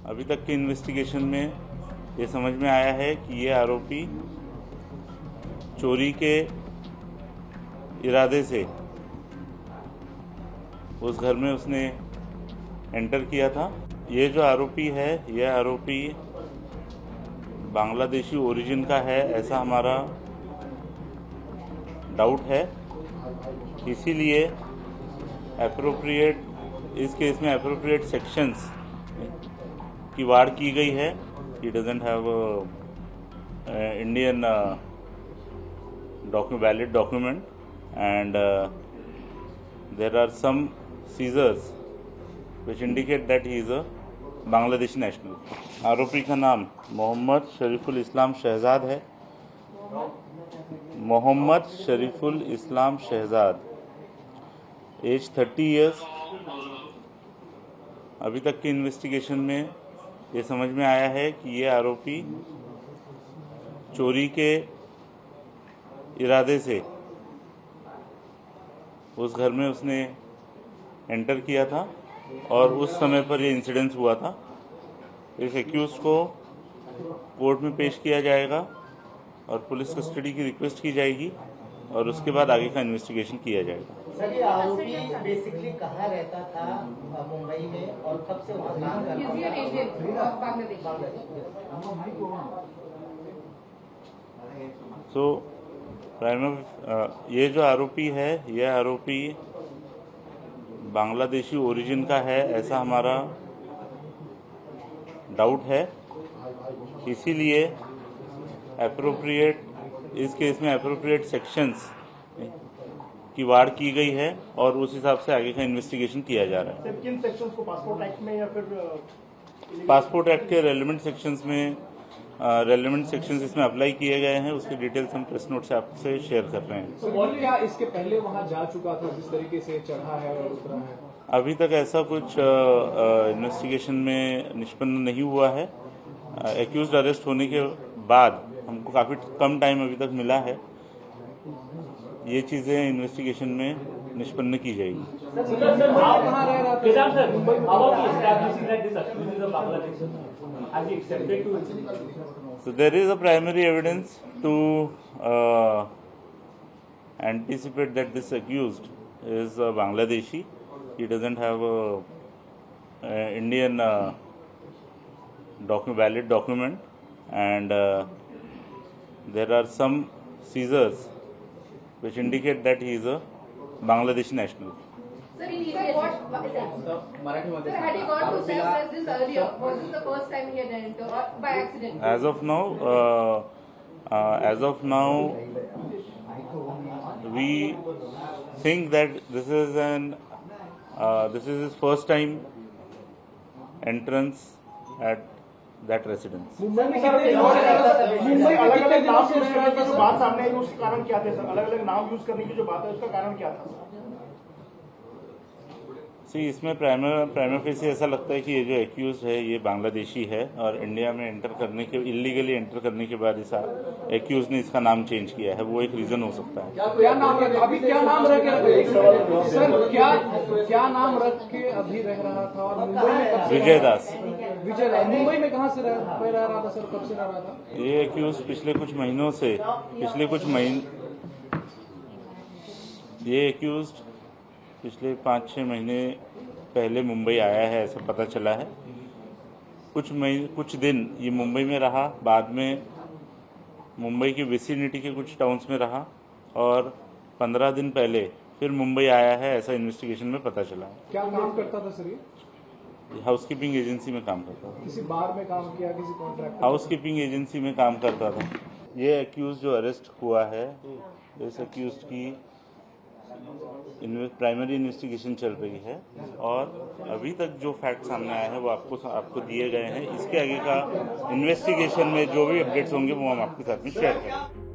अभी तक के इन्वेस्टिगेशन में ये समझ में आया है कि ये आरोपी चोरी के इरादे से उस घर में उसने एंटर किया था। ये जो आरोपी है, यह आरोपी बांग्लादेशी ओरिजिन का है, ऐसा हमारा डाउट है। इसीलिए इस केस में एप्रोप्रिएट सेक्शंस की वाड़ की गई है। He doesn't have Indian valid document and there are some seizures which indicate that he is a Bangladeshi national. आरोपी का नाम मोहम्मद शरीफुल इस्लाम शहजाद है। मोहम्मद शरीफुल इस्लाम शहजाद, एज 30 ईयर्स। अभी तक के इन्वेस्टिगेशन में ये समझ में आया है कि ये आरोपी चोरी के इरादे से उस घर में उसने एंटर किया था और उस समय पर ये इंसिडेंस हुआ था। इस एक्यूज़ को कोर्ट में पेश किया जाएगा और पुलिस कस्टडी की रिक्वेस्ट की जाएगी और उसके बाद आगे का इन्वेस्टिगेशन किया जाएगा। सर, ये आरोपी बेसिकली कहाँ रहता था मुंबई में और कब से वहाँ काम करता था? ये जो आरोपी है, यह आरोपी बांग्लादेशी ओरिजिन का है, ऐसा हमारा डाउट है। इसीलिए इस केस में एप्रोप्रिएट सेक्शंस की वाड़ की गई है और उस हिसाब से आगे का इन्वेस्टिगेशन किया जा रहा है। किन सेक्शंस को, पासपोर्ट एक्ट में या फिर पासपोर्ट एक्ट के रेलेवेंट सेक्शंस में रेलेवेंट सेक्शंस इसमें अप्लाई किए गए हैं। उसके डिटेल्स हम प्रेस नोट से आपसे शेयर कर रहे हैं। और क्या इसके पहले वहां जा चुका था, जिस तरीके से चढ़ा है और उतरा है? अभी तक ऐसा कुछ इन्वेस्टिगेशन में निष्पन्न नहीं हुआ है। एक्यूज्ड अरेस्ट होने के बाद हमको काफ़ी कम टाइम अभी तक मिला है। ये चीज़ें इन्वेस्टिगेशन में निष्पन्न की जाएगी। So there is a primary evidence to anticipate that this accused is Bangladeshi. He doesn't have a Indian valid document, and there are some seizures which indicate that he is a Bangladeshi national. Sir, had he gone to Cyprus this earlier? Was this the first time he had entered or by accident? As of now, we think that this is his first time entrance at that residence. Mumbai अलग-अलग नाम use करने की जो बात सामने आई, उसका कारण क्या था सर? अलग-अलग नाम यूज करने की जो बात है, उसका कारण क्या था? इसमें प्राइमा फेसी ऐसा लगता है कि ये जो एक्यूज है ये बांग्लादेशी है और इंडिया में इलीगली एंटर करने के बाद इस एक्यूज ने इसका नाम चेंज किया है। वो एक रीजन हो सकता है। क्या नाम रख के अभी रह रहा था? और मुंबई में विजय दास। मुंबई में कहाँ से रह रहा था सर? कब से रह रहा था? ये एक्यूज पिछले कुछ पिछले 5-6 महीने पहले मुंबई आया है, ऐसा पता चला है। कुछ दिन ये मुंबई में रहा, बाद में मुंबई की विसिनिटी के कुछ टाउन्स में रहा और 15 दिन पहले फिर मुंबई आया है, ऐसा इन्वेस्टिगेशन में पता चला है। क्या काम करता था सर? ये हाउसकीपिंग एजेंसी में काम करता था। किसी बार में काम किया, किसी कॉन्ट्रैक्ट? हाउसकीपिंग एजेंसी में काम करता था। ये एक्यूज जो अरेस्ट हुआ है, इस एक्यूज की प्राइमरी इन्वेस्टिगेशन चल रही है और अभी तक जो फैक्ट सामने आए हैं वो आपको दिए गए हैं। इसके आगे का इन्वेस्टिगेशन में जो भी अपडेट्स होंगे वो हम आपके साथ में शेयर करेंगे।